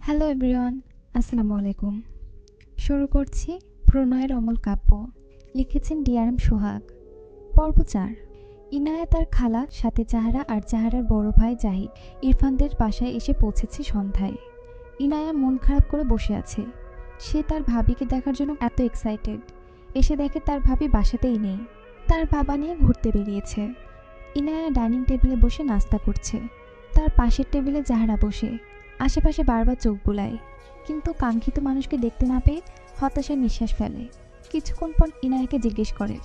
Hello everyone, আসসালামু আলাইকুম। শুরু করছি প্রণয়ের অমল কাব্য। লিখেছেন ডিআরএম সোহাগ। পর্ব ৪। ইনায়া তার খালা সাথে জাহারা আর জাহারার বড় ভাই জাহিদ ইরফানদের বাসায় এসে পৌঁছেছে সন্ধ্যায়। ইনায়া মন খারাপ করে বসে আছে। সে তার ভাবিকে দেখার জন্য এত এক্সাইটেড। এসে দেখে তার ভাবি বাসাতেই নেই, তার বাবা নিয়ে ঘুরতে বেরিয়েছে। ইনায়া ডাইনিং টেবিলে বসে নাস্তা করছে। তার পাশের টেবিলে জাহারা বসে আশেপাশে বারবার চোখ বুলায়, কিন্তু কাঙ্ক্ষিত মানুষকে দেখতে না পেয়ে হতাশার নিঃশ্বাস ফেলে। কিছুক্ষণ পর ইনায়াকে জিজ্ঞেস করে,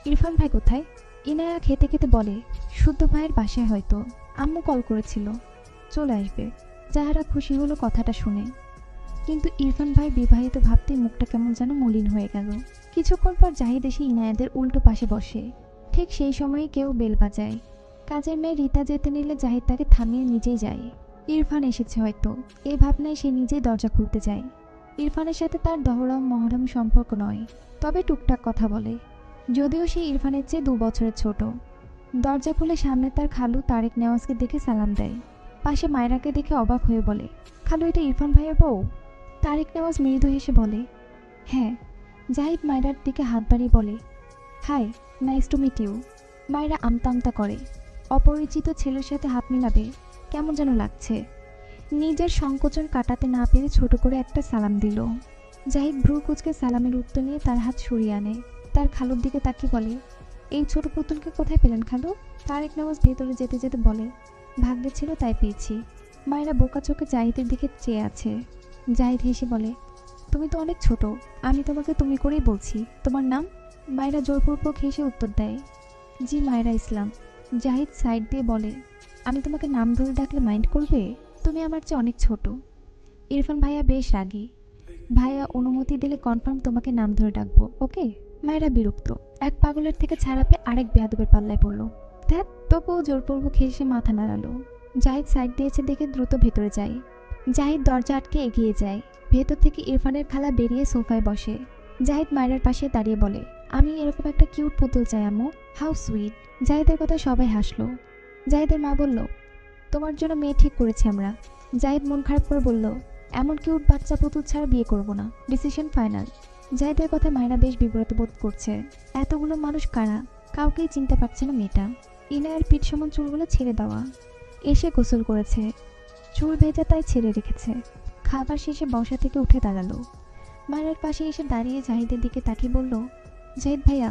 ইরফান ভাই কোথায়? ইনায়া খেতে খেতে বলে, শুদ্ধ ভাইয়ের বাসায় হয়তো, আম্মু কল করেছিল, চলে আসবে। যাহারা খুশি হলো কথাটা শুনে, কিন্তু ইরফান ভাই বিবাহিত ভাবতেই মুখটা কেমন যেন মলিন হয়ে গেল। কিছুক্ষণ পর জাহিদ এসে ইনায়াদের উল্টো পাশে বসে। ঠিক সেই সময় কেউ বেল বাজায়। কাজের মেয়ে রীতা যেতে নিলে জাহিদ তাকে থামিয়ে নিজেই যায়। ইরফান এসেছে হয়তো, এই ভাবনায় সে নিজেই দরজা খুলতে যায়। ইরফানের সাথে তার দহরম মহরম সম্পর্ক নয়, তবে টুকটাক কথা বলে, যদিও সে ইরফানের চেয়ে 2 বছরের ছোট। দরজা খুলে সামনে তার খালু তারেক নেওয়াজকে দেখে সালাম দেয়। পাশে মায়রাকে দেখে অবাক হয়ে বলে, খালু এটা ইরফান ভাইয়ের বউ? তারেক নেওয়াজ মৃদু হেসে বলে, হ্যাঁ। জাহিদ মায়রার দিকে হাত বাড়িয়ে বলে, hi, nice to meet you. Mayra আমতা আমতা করে। অপরিচিত ছেলের সাথে হাত মিলাবে কেমন যেন লাগছে। নিজের সংকোচন কাটাতে না পেরে ছোট করে একটা সালাম দিল। জাহিদ ভ্রু কুঁচকে সালামের উত্তর নিয়ে তার হাত সরিয়ে আনে। তার খালুর দিকে তাকিয়ে বলে, এই ছোট পুতুলকে কোথায় পেলেন খালু? তারেক নওয়াজ ভেতরে যেতে যেতে বলে, ভাগ্যে ছিল তাই পেয়েছি। মায়েরা বোকা চোখে জাহিদের দিকে চেয়ে আছে। জাহিদ হেসে বলে, তুমি তো অনেক ছোট, আমি তোমাকে তুমি করেই বলছি। তোমার নাম? মায়েরা জোরপূর্বক হেসে উত্তর দেয়, জি মায়েরা ইসলাম। জাহিদ সাইড দিয়ে বলে, আমি তোমাকে নাম ধরে ডাকলে মাইন্ড করবে? তুমি আমার চেয়ে অনেক ছোট। ইরফান ভাইয়া বেশ রাগী। ভাইয়া অনুমতি দিলে কনফার্ম তোমাকে নাম ধরে ডাকবো, ওকে? মায়েরা বিরক্ত। এক পাগলের থেকে ছাড়া পেয়ে আরেক বেয়াদবের পাল্লায় পড়লো। ধ্যাত, তবুও জোরপূর্বক হেসে মাথা নাড়ালো। জাহিদ সাইড দিয়েছে দেখে দ্রুত ভেতরে যায়। জাহিদ দরজা আটকে এগিয়ে যায়। ভেতর থেকে ইরফানের খালা বেরিয়ে সোফায় বসে। জাহিদ মায়েরার পাশে দাঁড়িয়ে বলে, আমি এরকম একটা কিউট পুতুল চাই আম্মু, হাউ সুইট। জাহিদের কথা সবাই হাসলো। জাহিদের মা বলল, তোমার জন্য মেয়ে ঠিক করেছি আমরা। জাহিদ মন খারাপ করে বলল, এমন কিউট বাচ্চা পুতুল ছাড়া বিয়ে করব না, ডিসিশন ফাইনাল। জাহিদের কথায় মায়েরা বেশ বিব্রত বোধ করছে। এতগুলো মানুষ কারা, কাউকেই চিনতে পারছে না মেয়েটা। ইনায়ের পিঠ সমান চুলগুলো ছেড়ে দেওয়া। এসে গোসল করেছে, চুল ভেজা তাই ছেড়ে রেখেছে। খাবার শেষে বসা থেকে উঠে দাঁড়ালো। মায়ের পাশে এসে দাঁড়িয়ে জাহিদের দিকে তাকিয়ে বলল, জাহিদ ভাইয়া,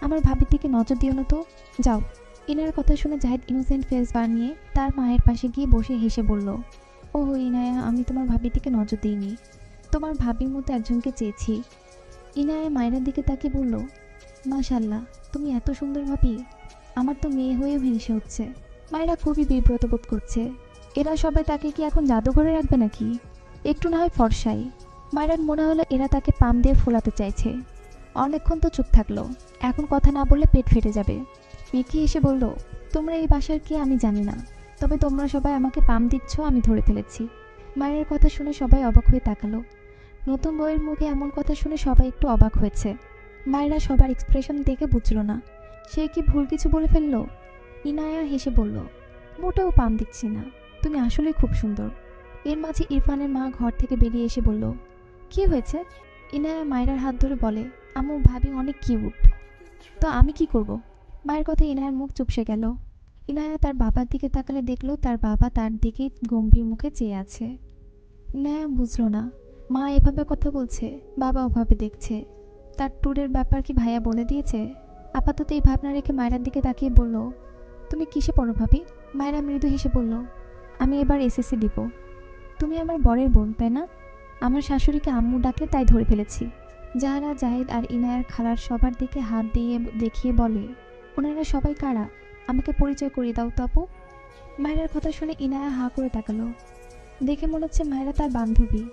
আমার ভাবির দিকে নজর দিও না তো, যাও। ইনায়ার কথা শুনে জাহিদ ইনোসেন্ট ফেস বানিয়ে তার মায়ের পাশে গিয়ে বসে হেসে বলল, ও ইনায়া, আমি তোমার ভাবির দিকে নজর দিইনি, তোমার ভাবির মতো একজনকে চেয়েছি। ইনায়া মায়ের দিকে তাকিয়ে বলল, মাশাল্লাহ, তুমি এত সুন্দর ভাবি, আমার তো মেয়ে হয়েও হিংসে হচ্ছে। মায়েরা খুবই বিব্রত বোধ করছে। এরা সবাই তাকে কি এখন জাদুঘরে রাখবে নাকি? একটু না হয় ফর্সাই। মায়েরার মনে হলো এরা তাকে পাম দিয়ে ফোলাতে চাইছে। অনেকক্ষণ তো চুপ থাকলো, এখন কথা না বললে পেট ফেটে যাবে। মেকি এসে বলল, তোমরা এই বাসার কে আমি জানি না, তবে তোমরা সবাই আমাকে পাম দিচ্ছ আমি ধরে ফেলেছি। মায়ের কথা শুনে সবাই অবাক হয়ে তাকালো। নতুন বউয়ের মুখে এমন কথা শুনে সবাই একটু অবাক হয়েছে। মায়েরা সবার এক্সপ্রেশন দেখে বুঝল না সে কি ভুল কিছু বলে ফেলল। ইনায়া হেসে বলল, মোটেও পাম দিচ্ছি না, তুমি আসলেই খুব সুন্দর। এর মাঝে ইরফানের মা ঘর থেকে বেরিয়ে এসে বলল, কি হয়েছে? ইনায়া মায়েরার হাত ধরে বলে, আম্মু ভাবি অনেক কিউট। তো আমি কি করব? মায়ের কথা ইনায়ার মুখ চুপসে গেল। ইনায়া তার বাবার দিকে তাকালে দেখলো তার বাবা তার দিকেই গম্ভীর মুখে চেয়ে আছে। ইনায়া বুঝলো না, মা এভাবে কথা বলছে, বাবা ওভাবে দেখছে। তার ট্যুরের ব্যাপার কি ভাইয়া বলে দিয়েছে? আপাতত এই ভাবনা রেখে মায়েরার দিকে তাকিয়ে বলল, তুমি কিসে পড়ো ভাবি? মায়েরা মৃদু হেসে বলল, আমি এবার এসএসসি দিব। তুমি আমার বরের বোন তাই না? আমার শাশুড়িকে আম্মু ডাকে তাই ধরে ফেলেছি। যাহারা জাহিদ আর ইনায়ার খালার সবার দিকে হাত দিয়ে দেখিয়ে বলে, ওনারা সবাই কারা, আমাকে পরিচয় করিয়ে দাও তো আপু। মায়েরার কথা শুনে ইনায়া হাঁ করে তাকালো। দেখে মনে হচ্ছে মায়েরা তার বান্ধবী।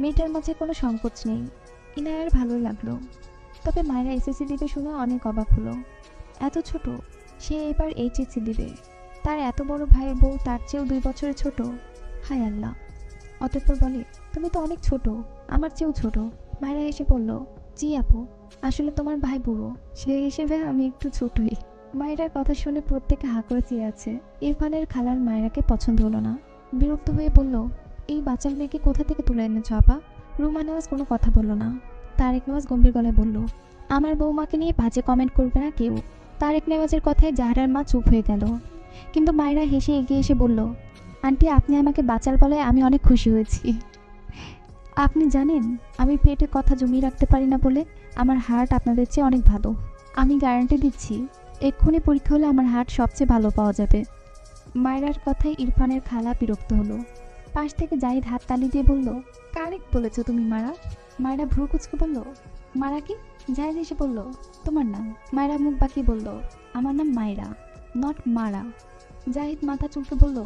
মেয়েটার মাঝে কোনো সংকোচ নেই। ইনায়ার ভালো লাগলো। তবে মায়েরা এসএসসি দিবে শুনে অনেক অবাক হলো। এত ছোট, সে এবার এইচএসসি দিবে। তার এত বড় ভাইয়ের বউ তার চেয়েও 2 বছরের ছোট। হায় আল্লাহ। অতঃপর বলে, তুমি তো অনেক ছোট, আমার চেয়েও ছোট। মায়েরা এসে বলল, জি আপু, আসলে তোমার ভাই বুড়ো, সেই হিসেবে আমি একটু ছোটই। মায়েরার কথা শুনে প্রত্যেকে হাঁ করে চেয়ে আছে। ইরফানের খালার মায়েরাকে পছন্দ হলো না। বিরক্ত হয়ে বলল, এই বাচ্চার মেয়েকে কোথা থেকে তুলে এনেছো আপা? রুমা নেওয়াজ কোনো কথা বলল না। তারেক নেওয়াজ গম্ভীর গলায় বলল, আমার বৌমাকে নিয়ে বাজে কমেন্ট করবে না কেউ। তারেক নেওয়াজের কথায় জাহরার মা চুপ হয়ে গেল, কিন্তু মায়েরা হেসে এগিয়ে এসে বলল, আন্টি আপনি আমাকে বাঁচার বলায় আমি অনেক খুশি হয়েছি। আপনি জানেন আমি পেটে কথা জমিয়ে রাখতে পারি না বলে আমার হার্ট আপনাদের চেয়ে অনেক ভালো। আমি গ্যারান্টি দিচ্ছি এক্ষুনি পরীক্ষা হলে আমার হার্ট সবচেয়ে ভালো পাওয়া যাবে। মায়রার কথায় ইরফানের খালা বিরক্ত হলো। পাশ থেকে জাহিদ হাত তালি দিয়ে বলল, কারেক্ট বলেছো তুমি মারা। মায়রা ভ্রু কুচকে বলল, মারা কি? জাহিদ এসে বলল, তোমার নাম? মায়রা মুখ বাঁকিয়ে বলল, আমার নাম মায়রা, নট মারা। জাহিদ মাথা চুলকে বলল,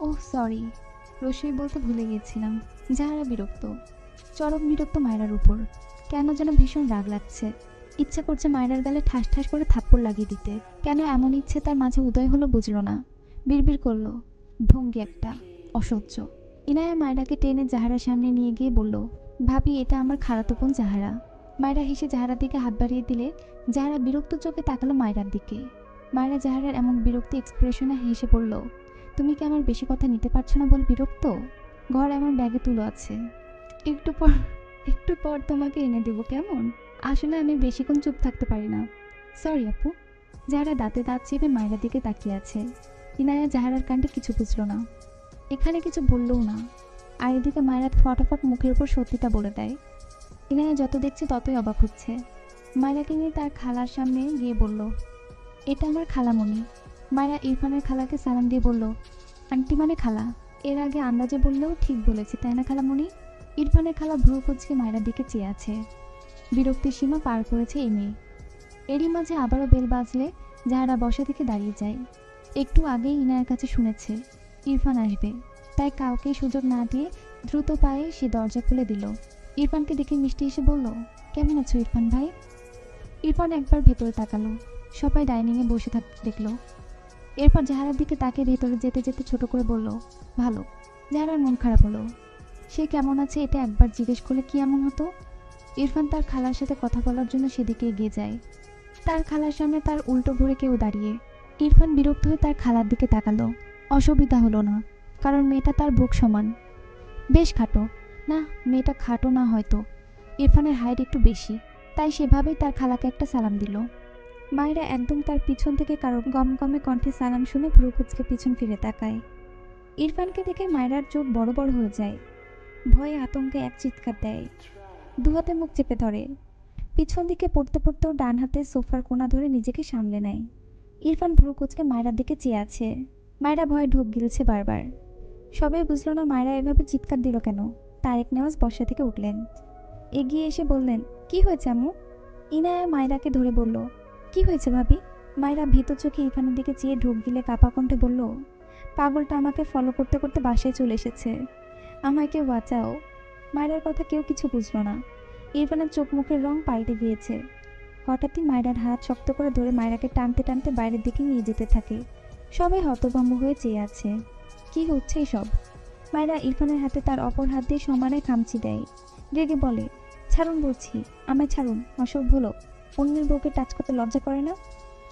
ওহ সরি, রসই বলতে ভুলে গিয়েছিলাম। যাহারা বিরক্ত, চরম বিরক্ত মায়রার উপর। কেন যেন ভীষণ রাগ লাগছে। ইচ্ছা করছে মায়রার গালে ঠাস ঠাস করে থাপ্পড় লাগিয়ে দিতে। কেন এমন ইচ্ছে তার মাঝে উদয় হলো বুঝল না। বিড়বিড় করলো, ভঙ্গি একটা অসহ্য। ইনায়া মায়রাকে টেনে জাহারার সামনে নিয়ে গিয়ে বলল, ভাবি এটা আমার খালাতো বোন জাহারা। মায়রা হেসে জাহারার দিকে হাত বাড়িয়ে দিলে জাহারা বিরক্ত চোখে তাকালো মায়রার দিকে। মায়রা জাহারার এমন বিরক্তি এক্সপ্রেশনে হেসে পড়ল, তুমি কি আমার বেশি কথা নিতে পারছো না বলে বিরক্ত? ঘর আমার ব্যাগে তুলো আছে, একটু পর একটু পর তোমাকে এনে দেবো কেমন? আসলে আমি বেশিক্ষণ চুপ থাকতে পারি না, সরি আপু। যাহারা দাঁতে দাঁত চেপে মায়ের দিকে তাকিয়ে আছে। ইনায়া জাহারার কাণ্ডে কিছু বুঝল না, এখানে কিছু বললও না। আর এদিকে মায়েরা ফটাফট মুখের উপর সত্যিটা বলে দেয়। ইনায়া যত দেখছে ততই অবাক হচ্ছে। মায়েরাকে নিয়ে তার খালার সামনে গিয়ে বলল, এটা আমার খালামণি। মায়েরা ইরফানের খালাকে সালাম দিয়ে বলল, আন্টি মানে খালা। এর আগে আন্দাজে বললেও ঠিক বলেছি তাই না খালামণি? ইরফানের খালা ভ্রু কুঁচকে মায়েরার দিকে চেয়ে আছে। বিরক্তির সীমা পার করেছে এই মেয়ে। এরই মাঝে আবারও বেল বাজলে যাহারা বসা থেকে দাঁড়িয়ে যায়। একটু আগেই ইনায়ের কাছে শুনেছে ইরফান আসবে, তাই কাউকেই সুযোগ না দিয়ে দ্রুত পায়ে সে দরজা খুলে দিল। ইরফানকে দেখে মিষ্টি এসে বলল, কেমন আছো ইরফান ভাই? ইরফান একবার ভেতরে তাকালো, সবাই ডাইনিংয়ে বসে থাকতে দেখলো। এরপর জাহারার দিকে তাকে ভেতরে যেতে যেতে ছোট করে বলল, ভালো। জাহারার মন খারাপ হলো। সে কেমন আছে এটা একবার জিজ্ঞেস করলে কি এমন হতো? ইরফান তার খালার সাথে কথা বলার জন্য সেদিকে এগিয়ে যায়। তার খালার সামনে তার উল্টো ঘুরে কেউ দাঁড়িয়ে। ইরফান বিরক্ত হয়ে তার খালার দিকে তাকালো। অসুবিধা হলো না, কারণ মেয়েটা তার বুক সমান, বেশ খাটো। না, মেয়েটা খাটো না হয়তো, ইরফানের হাইট একটু বেশি, তাই সেভাবেই তার খালাকে একটা সালাম দিল। মায়েরা একদম তার পিছন থেকে কারো গমগমে কণ্ঠে সালাম শুনে ভ্রু কুঁচকে পিছন ফিরে তাকায়। ইরফানকে দেখে মায়রার চোখ বড় বড় হয়ে যায়। ভয়ে আতঙ্কে এক চিৎকার দেয়, দু হাতে মুখ চেপে ধরে। পিছন দিকে পড়তে পড়তেও ডান হাতে সোফার কোণা ধরে নিজেকে সামলে নেয়। ইরফান ভ্রু কুঁচকে মায়রার দিকে চেয়ে আছে। মায়রা ভয়ে ঢোক গিলছে বারবার। সবাই বুঝল না মায়রা এভাবে চিৎকার দিল কেন। তারেক নেওয়াজ বসা থেকে উঠলেন, এগিয়ে এসে বললেন, কি হয়েছে আম্মু? ইনায়া মায়রাকে ধরে বলল, কি হয়েছে ভাবি? মায়রা ভীত চোখে ইরফানের দিকে চেয়ে ঢোক গিলে কাপা কণ্ঠে বলল, পাগলটা আমাকে ফলো করতে করতে বাসায় চলে এসেছে, আমায় কেউ বাঁচাও। মায়রার কথা কেউ কিছু বুঝল না। ইরফানের চোখ মুখের রং পাল্টে গিয়েছে। হঠাৎই মায়রার হাত শক্ত করে ধরে মায়রাকে টানতে টানতে বাইরের দিকে নিয়ে যেতে থাকে। সবাই হতভম্ব হয়ে চেয়ে আছে, কি হচ্ছে এসব? মায়রা ইরফানের হাতে তার অপর হাত দিয়ে সমানে খামচি দেয়। রেগে বলে, ছাড়ুন বলছি, আমায় ছাড়ুন, অসভ্য লোক, অন্যের বউকে টাচ করতে লজ্জা করে না?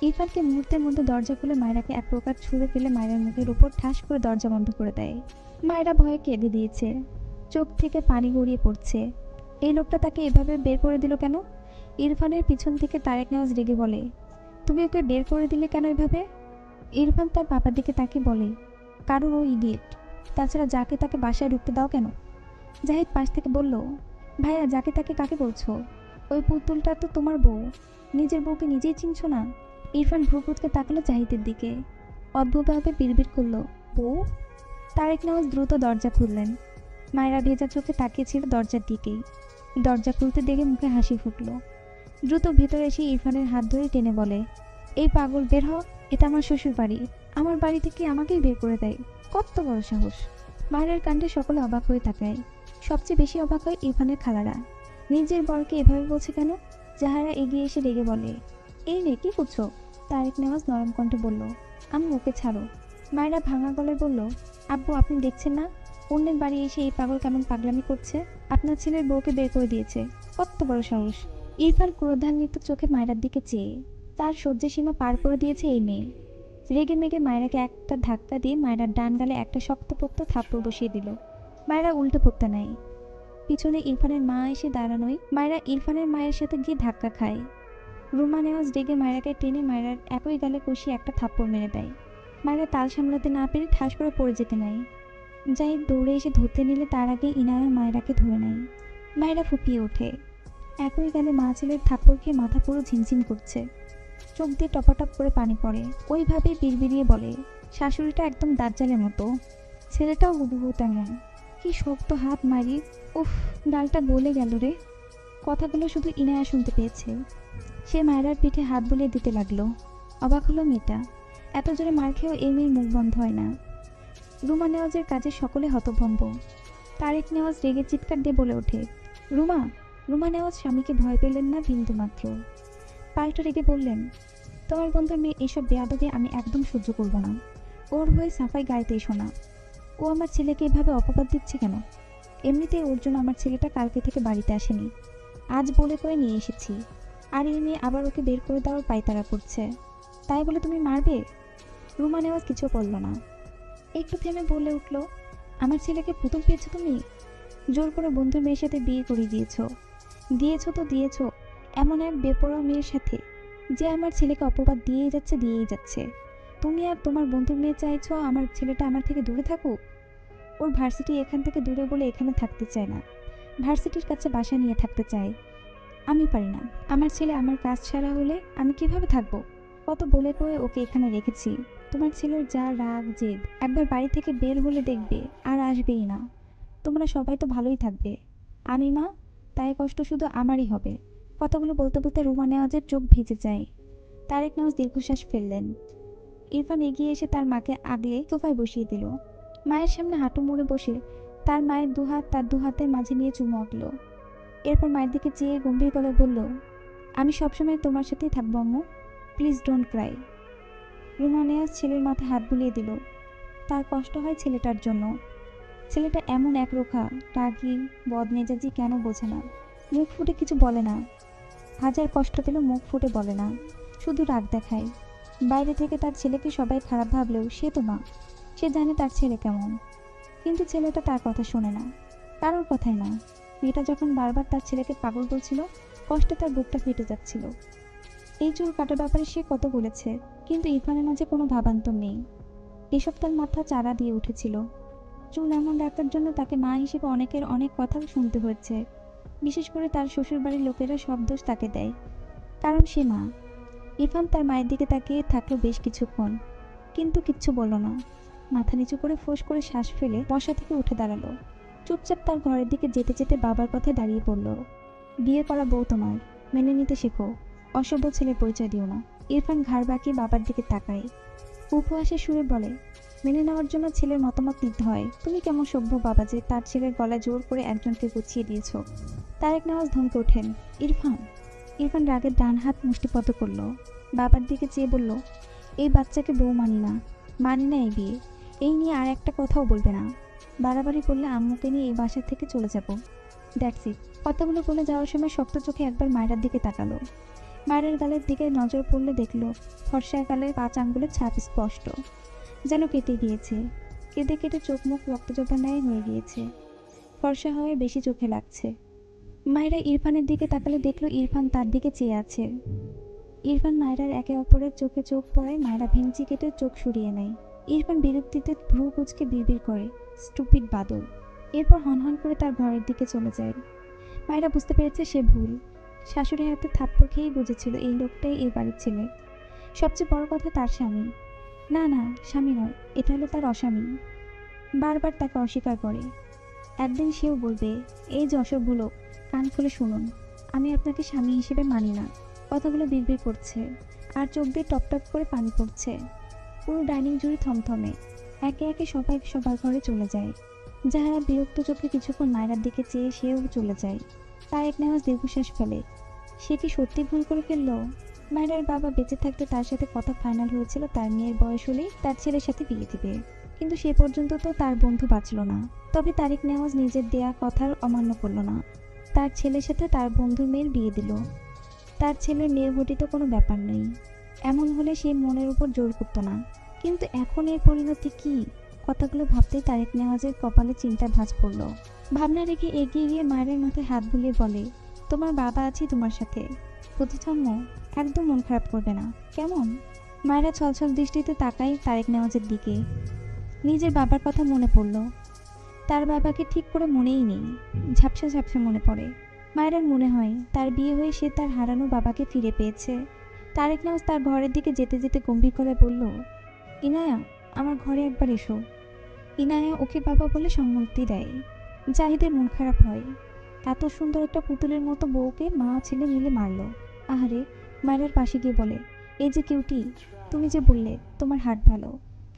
ইরফানকে মুহূর্তের মধ্যে দরজা খুলে মায়রাকে এক প্রকার ছুঁড়ে ফেলে মায়রার মুখের উপর ঠাস করে দরজা বন্ধ করে দেয়। মায়রা ভয়ে কেঁদে দিয়েছে, চোখ থেকে পানি গড়িয়ে পড়ছে। এই লোকটা তাকে এভাবে বের করে দিল কেন? ইরফানের পিছন থেকে তারেক নেওয়াজ রেগে বলে, তুমি ওকে বের করে দিলে কেন এভাবে? ইরফান তার বাবার দিকে তাকিয়ে বলে, কারণ ও ইডিয়েট, তাছাড়া যাকে তাকে বাসায় ঢুকতে দাও কেন? জাহিদ পাশ থেকে বলল, ভাইয়া যাকে তাকে কাকে বলছো? ওই পুতুলটা তো তোমার বউ, নিজের বউকে নিজেই চিনছো না? ইরফান ভ্রুকুচকে তাকালো জাহিদের দিকে, অদ্ভুতভাবে বিড়বিড় করলো, বউ? তারেক নেওয়াজ দ্রুত দরজা খুললেন। মায়েরা ভেজা চোখে তাকিয়েছিল দরজার দিকেই। দরজা খুলতে দেখে মুখে হাসি ফুটল। দ্রুত ভেতরে এসে ইরফানের হাত ধরে টেনে বলে, এই পাগল বের হ, এটা আমার শ্বশুর বাড়ি, আমার বাড়ি থেকে আমাকেই বের করে দেয়, কত বড় সাহস! মায়ের কাণ্ডে সকলে অবাক হয়ে তাকায়। সবচেয়ে বেশি অবাক হয় ইরফানের খালারা, নিজের বরকে এভাবে বলছে কেন? যাহারা এগিয়ে এসে রেগে বলে, এই রে কি করছো? তারেক নেওয়াজ নরম কণ্ঠে বলল, আমি ওকে ছাড়ো। মায়েরা ভাঙা গলায় বলল, আব্বু আপনি দেখছেন না অন্যের বাড়ি এসে এই পাগল কেমন পাগলামি করছে? আপনার ছেলের বউকে বের করে দিয়েছে, কত বড় সাহস! ইরফান ক্রোধান্বিত চোখে মায়েরার দিকে চেয়ে, তার সহ্যের সীমা পার করে দিয়েছে এই মেয়ে। রেগে মেগে মায়েরাকে একটা ধাক্কা দিয়ে মায়েরার ডান গালে একটা শক্তপোক্ত থাপ্পড় বসিয়ে দিল। মায়েরা উল্টে পড়তে নেয়। পিছনে ইরফানের মা এসে দাঁড়ানোয় মায়েরা ইরফানের মায়ের সাথে গিয়ে ধাক্কা খায়। রুমা নেওয়াজ রেগে মায়েরাকে টেনে মায়েরার একই গালে কষিয়ে একটা থাপ্পড় মেরে দেয়। মায়েরা তাল সামলাতে না পেরে ঠাস করে পড়ে যেতে নেয়। জাহিদ দৌড়ে এসে ধরতে নিলে তার আগে ইনায়া মায়েরাকে ধরে নেয়। মায়েরা ফুপিয়ে ওঠে। একই গালে মা ছেলের থাপ্পড় খেয়ে মাথা পুরো ঝিমঝিম করছে, চোখ দিয়ে টপাটপ করে পানি পড়ে। ওইভাবেই বিড়বিড়িয়ে বলে, শাশুড়িটা একদম দাজ্জালের মতো, ছেলেটাও হুবহু তেমন। কি শক্ত হাত মারি, উফ, গালটা গলে গেল রে। কথাগুলো শুধু ইনায়া শুনতে পেয়েছে। সে মায়েরার পিঠে হাত বুলিয়ে দিতে লাগলো। অবাক হলো মেয়েটা, এত জোরে মার খেয়েও এই মেয়ের মুখ বন্ধ হয় না। রুমা নেওয়াজের কাজে সকলে হতভম্ব। তারেক নেওয়াজ রেগে চিৎকার দিয়ে বলে ওঠে, রুমা! রুমা নেওয়াজ স্বামীকে ভয় পেলেন না বিন্দু মাত্র। পাল্টা রেগে বললেন, তোমার বন্ধুর মেয়ে এসব বেয়াদবি আমি একদম সহ্য করব না। ওর হয়ে সাফাই গাইতে এসো না। ও আমার ছেলেকে এভাবে অপবাদ দিচ্ছে কেন? এমনিতেই ওর জন্য আমার ছেলেটা কালকে থেকে বাড়িতে আসেনি, আজ বলে করে নিয়ে এসেছি। আর এই মেয়ে আবার ওকে বের করে দেওয়ার পায়তারা করছে, তাই বলে তুমি মারবে? রুমা নেওয়াজ কিছু বলল না, একটু থেমে বলে উঠল, আমার ছেলেকে পুতুল পেয়েছো তুমি? জোর করে বন্ধুর মেয়ের সাথে বিয়ে করিয়ে দিয়েছো তো দিয়েছো এমন এক বেপরোয়া মেয়ের সাথে, যে আমার ছেলেকে অপবাদ দিয়েই যাচ্ছে। তুমি আর তোমার বন্ধুর মেয়ে চাইছো আমার ছেলেটা আমার থেকে দূরে থাকুক? ওর ভার্সিটি এখান থেকে দূরে বলে এখানে থাকতে চায় না, ভার্সিটির কাছে বাসা নিয়ে থাকতে চায়। আমি পারি না। আমার ছেলে আমার কাজ ছাড়া হলে আমি কিভাবে থাকবো? কত বলে কয়ে ওকে এখানে রেখেছি। তোমার ছেলের যা রাগ জেদ, একবার বাড়ি থেকে বের হলে দেখবে আর আসবেই না। তোমরা সবাই তো ভালোই থাকবে, আমি মা, তাই কষ্ট শুধু আমারই হবে। কথাগুলো বলতে বলতে রুমা নেওয়াজের চোখ ভিজে যায়। তারেক নেওয়াজ দীর্ঘশ্বাস ফেললেন। ইরফান এগিয়ে এসে তার মাকে আগলে সোফায় বসিয়ে দিল। মায়ের সামনে হাঁটু মুড়ে বসে তার মায়ের দুহাত তার দুহাতের মাঝে নিয়ে চুমু আঁকল। এরপর মায়ের দিকে চেয়ে গম্ভীর গলায় বলল, আমি সবসময় তোমার সাথেই থাকবো আম্মু, please don't cry. Ruma Nawaz ছেলের মাথায় হাত বুলিয়ে দিল। তার কষ্ট হয় ছেলেটার জন্য। ছেলেটা এমন একরোখা, রাগী, বদমেজাজি কেন বোঝে না? মুখ ফুটে কিছু বলে না। হাজার কষ্ট পেলেও মুখ ফুটে বলে না, শুধু রাগ দেখায়। বাইরে থেকে তার ছেলেকে সবাই খারাপ ভাবলেও সে তো না, সে জানে তার ছেলে কেমন। কিন্তু ছেলেটা তার কথা শোনে না, কারোর কথাই না। মেয়েটা যখন বারবার তার ছেলেকে পাগল বলছিল, কষ্টে তার বুকটা ফেটে যাচ্ছিল। এই চুল কাটার ব্যাপারে সে কত বলেছে, কিন্তু ইরফানের মাঝে কোনো ভাবান্তর নেই। এসব তার মাথা চারা দিয়ে উঠেছিল। চুল এমন রাখার জন্য তাকে মা হিসেবে অনেকের অনেক কথা শুনতে হয়েছে। বিশেষ করে তার শ্বশুরবাড়ির লোকেরা সব দোষ তাকে দেয়, কারণ সে মা। ইরফান তার মায়ের দিকে তাকিয়ে থাকলো বেশ কিছুক্ষণ, কিন্তু কিচ্ছু বলল না। মাথা নিচু করে ফোঁস করে শ্বাস ফেলে বসা থেকে উঠে দাঁড়ালো। চুপচাপ তার ঘরের দিকে যেতে যেতে বাবার কথায় দাঁড়িয়ে পড়ল। বিয়ে করা বউ তোমার, মেনে নিতে শেখো, অসভ্য ছেলের পরিচয় দিও না। ইরফান ঘাড় বাঁকিয়ে বাবার দিকে তাকায়, উপহাসের সুরে বলে, মেনে নেওয়ার জন্য ছেলের মতামত নিতে হয়। তুমি কেমন সভ্য বাবা যে তার ছেলের গলায় জোর করে একজনকে গুছিয়ে দিয়েছ। তারেক নেওয়াজ ধমকে ওঠেন, ইরফান! ইরফান রাগের ডান হাত মুষ্টিবদ্ধ করল, বাবার দিকে চেয়ে বলল, এই বাচ্চাকে বউ মানি না এই বিয়ে, এই নিয়ে আর একটা কথাও বলবে না। বাড়াবাড়ি করলে আম্মুকে নিয়ে এই বাসা থেকে চলে যাব, দ্যাটস ইট। কথাগুলো বলে যাওয়ার সময় শক্ত চোখে একবার মায়েরার দিকে তাকালো। মায়ের গালের দিকে নজর পড়লে দেখল ফর্সা গালের 5 আঙ্গুলের ছাপ স্পষ্ট, যেন কেটে গিয়েছে। কেঁদে কেটে চোখ মুখ রক্তজবা ন্যায় হয়ে গিয়েছে, ফর্সা হয়ে বেশি চোখে লাগছে। মায়েরা ইরফানের দিকে তাকালে দেখলো ইরফান তার দিকে চেয়ে আছে। ইরফান মায়েরার একে অপরের চোখে চোখ পড়ায় মায়েরা ভেঙচি কেটে চোখ সরিয়ে নেয়। ইরফান বিরক্তিতে ভ্রু কুঁচকে বিড়বিড় করে, স্টুপিড বাদল। এরপর হনহন করে তার ঘরের দিকে চলে যায়। মায়েরা বুঝতে পেরেছে সে ভুল। শাশুড়ি হাতে থাপ্পড় খেয়েই বুঝেছিল এই লোকটাই এই বাড়ির ছেলে। সবচেয়ে বড় কথা তার স্বামী। না না, স্বামী নয়, এটা হলো তার অস্বামী। বারবার তাকে অস্বীকার করে। একদিন সেও বলবে, এই যে অসভ্য লোক, কান খুলে শুনুন, আমি আপনাকে স্বামী হিসেবে মানি না। কথাগুলো বিড়বিড় করছে, আর চোখ দিয়ে টপ টপ করে পানি পড়ছে। পুরো ডাইনিং জুড়ে থমথমে। একে একে সবাই সবার ঘরে চলে যায়। যাহারা বিরক্ত চোখে কিছুক্ষণ মায়েরার দিকে চেয়ে সেও চলে যায়। তারেক নেওয়াজ দীর্ঘশ্বাস ফেলে, সে কি সত্যি ভুল করে ফেললো? মায়েরার বাবা বেঁচে থাকতে তার সাথে কথা ফাইনাল হয়েছিল তার মেয়ের বয়স হলেই তার ছেলের সাথে বিয়ে দিবে, কিন্তু সে পর্যন্ত তো তার বন্ধু বাঁচল না। তবে তারেক নেওয়াজ নিজের দেয়া কথার অমান্য করল না। তার ছেলের সাথে তার বন্ধুর মেয়ের বিয়ে দিল। তার ছেলের নির্ঘটিত কোনো ব্যাপার নেই, এমন হলে সে মনের উপর জোর করতো না। কিন্তু এখন এর পরিণতি কি? কথাগুলো ভাবতেই তারেক নেওয়াজের কপালে চিন্তার ভাঁজ পড়ল। ভাবনা রেখে এগিয়ে গিয়ে মায়ের মাথায় হাত বুলিয়ে বলে, তোমার বাবা আছে তোমার সাথে, বুঝেছ আম্মু? একদম মন খারাপ করবে না, কেমন? মায়েরা ছলছল দৃষ্টিতে তাকায় তারেক নেওয়াজের দিকে। নিজের বাবার কথা মনে পড়ল। তার বাবাকে ঠিক করে মনেই নেই, ঝাপসা ঝাপসা মনে পড়ে। মায়েরার মনে হয় তার বিয়ে হয়ে সে তার হারানো বাবাকে ফিরে পেয়েছে। তারেক নেওয়াজ তার ঘরের দিকে যেতে যেতে গম্ভীর গলায় বলল, ইনায়া, আমার ঘরে একবার এসো। ইনায়া ওকে বাবা বলে সম্মতি দেয়। জাহিদের মন খারাপ হয়। এত সুন্দর একটা পুতুলের মতো বউকে মা ছেলে মিলে মারলো। আহারে, মায়ের পাশে গিয়ে বলে, এই যে কিউটি, তুমি যে বললে তোমার হার্ট ভালো,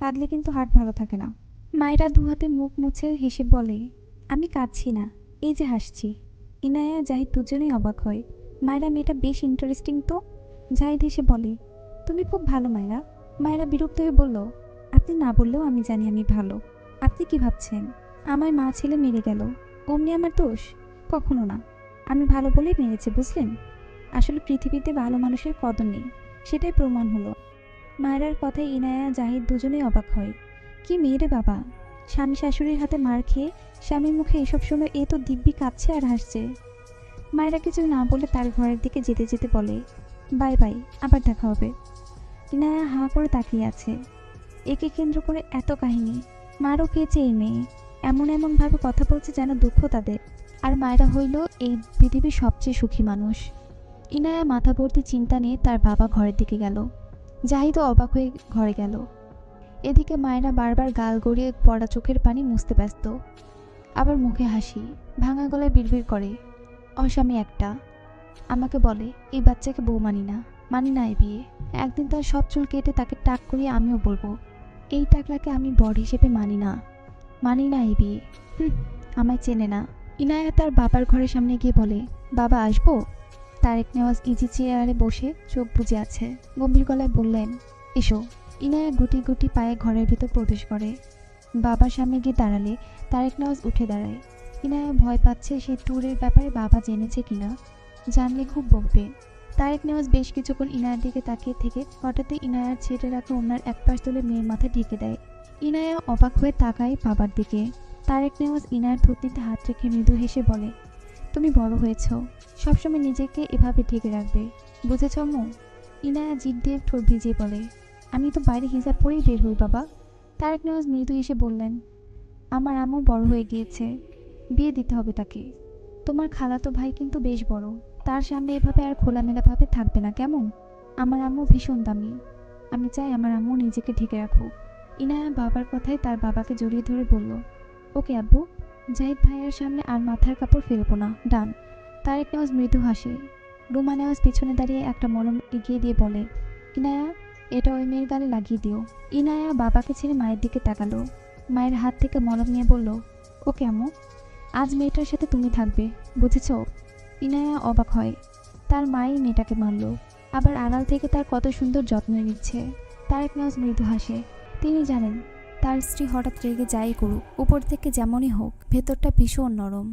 কাঁদলে কিন্তু হার্ট ভালো থাকে না। মায়েরা দুহাতে মুখ মুছে হেসে বলে, আমি কাঁদছি না, এই যে হাসছি। ইনায়া জাহিদ দুজনেই অবাক হয়। মায়েরা, মেয়েটা বেশ ইন্টারেস্টিং তো। জাহিদ হেসে বলে, তুমি খুব ভালো মায়েরা। মায়েরা বিরক্ত হয়ে বলল, আপনি না বললেও আমি জানি আমি ভালো। আপনি কি ভাবছেন আমায় মা ছেলে মেরে গেল অমনি আমার দোষ? কখনো না। আমি ভালো বলেই মেরেছে, বুঝলেন? আসলে পৃথিবীতে ভালো মানুষের কদর নেই, সেটাই প্রমাণ হলো। মায়েরার কথায় ইনায়া জাহিদ দুজনেই অবাক হয়। কি মেয়ে রে বাবা! স্বামী শাশুড়ির হাতে মার খেয়ে স্বামীর মুখে এসব শুনে এ তো দিব্যি কাঁদছে আর হাসছে। মায়েরা কিছু না বলে তার ঘরের দিকে যেতে যেতে বলে, বাই বাই, আবার দেখা হবে। ইনায়া হাঁ করে তাকিয়ে আছে। একে কেন্দ্র করে এত কাহিনী। মারও খেয়েছে এই মেয়ে, এমন এমনভাবে কথা বলছে যেন দুঃখ তাদের। আর মায়েরা হইল এই পৃথিবীর সবচেয়ে সুখী মানুষ। ইনায়া মাথা ভর্তি চিন্তা নিয়ে তার বাবা ঘরের দিকে গেল। জাহিদও অবাক হয়ে ঘরে গেল। এদিকে মায়েরা বারবার গাল গড়িয়ে পড়া চোখের পানি মুছতে ব্যস্ত। আবার মুখে হাসি, ভাঙা গলায় বিড়বিড় করে, অস্বামী একটা। আমাকে বলে এই বাচ্চাকে বউ মানি না, মানি না এই বিয়ে। একদিন তার সব চুল কেটে তাকে টাক করিয়ে আমিও বলবো, এই টাকলাকে আমি বর হিসেবে মানি না, মানি না এই বিয়ে। আমায় চেনে না। ইনায়া তার বাবার ঘরের সামনে গিয়ে বলে, বাবা আসবো? তারেক নেওয়াজ ইজি চেয়ারে বসে চোখ বুজে আছে। গম্ভীর গলায় বললেন, এসো। ইনায়া গুটি গুটি পায়ে ঘরের ভিতর প্রবেশ করে। বাবার সামনে গিয়ে দাঁড়ালে তারেক নেওয়াজ উঠে দাঁড়ায়। ইনায়া ভয় পাচ্ছে সেই ট্যুরের ব্যাপারে বাবা জেনেছে কিনা। জানলে খুব বকবে। তারেক নেওয়াজ বেশ কিছুক্ষণ ইনায়ার দিকে তাকিয়ে থেকে হঠাৎই ইনায়ার ছেড়ে রাখা ওনার এক পাশ তুলে মেয়ের মাথায় ঢেকে দেয়। ইনায়া অবাক হয়ে তাকায় বাবার দিকে। তারেক নেওয়াজ ইনায়ার থুতনিতে হাত রেখে মৃদু হেসে বলে, তুমি বড় হয়েছ, সবসময় নিজেকে এভাবে ঢেকে রাখবে, বুঝেছ আম্মু? ইনায়া জিভ দিয়ে ঠোঁট ভিজিয়ে বলে, আমি তো বাইরে হিজাব পরেই বের হই বাবা। তারেক নেওয়াজ মৃদু হেসে বললেন, আমার আম্মু বড় হয়ে গিয়েছে, বিয়ে দিতে হবে তাকে। তোমার খালাতো ভাই কিন্তু বেশ বড়, তার সামনে এভাবে আর খোলামেলাভাবে থাকবে না, কেমন? আমার আম্মু ভীষণ দামি, আমি চাই আমার আম্মু নিজেকে ঢেকে রাখুক। ইনায়া বাবার কথায় তার বাবাকে জড়িয়ে ধরে বলল, ওকে আব্বু, জাহিদ ভাইয়ের সামনে আর মাথার কাপড় ফেলবো না, ডান। তারেক নেওয়াজ মৃদু হাসে। রুমা নেওয়াজ পিছনে দাঁড়িয়ে একটা মলম এগিয়ে দিয়ে বলে, ইনায়া, এটা ওই মেয়ের গালে লাগিয়ে দিও। ইনায়া বাবাকে ছেড়ে মায়ের দিকে তাকালো। মায়ের হাত থেকে মলম নিয়ে বলল, ওকে আম্মু, আজ মেয়েটার সাথে তুমি থাকবে, বুঝেছ? ইনায়া অবাক হয়, তার মাই মেয়েটাকে মারল, আবার আড়াল থেকে তার কত সুন্দর যত্ন নিচ্ছে। তারেক নেওয়াজ মৃদু হাসে। তিনি জানেন তার স্ত্রী হঠাৎ রেগে যাই করুক, উপর থেকে যেমনই হোক, ভেতরটা ভীষণ নরম।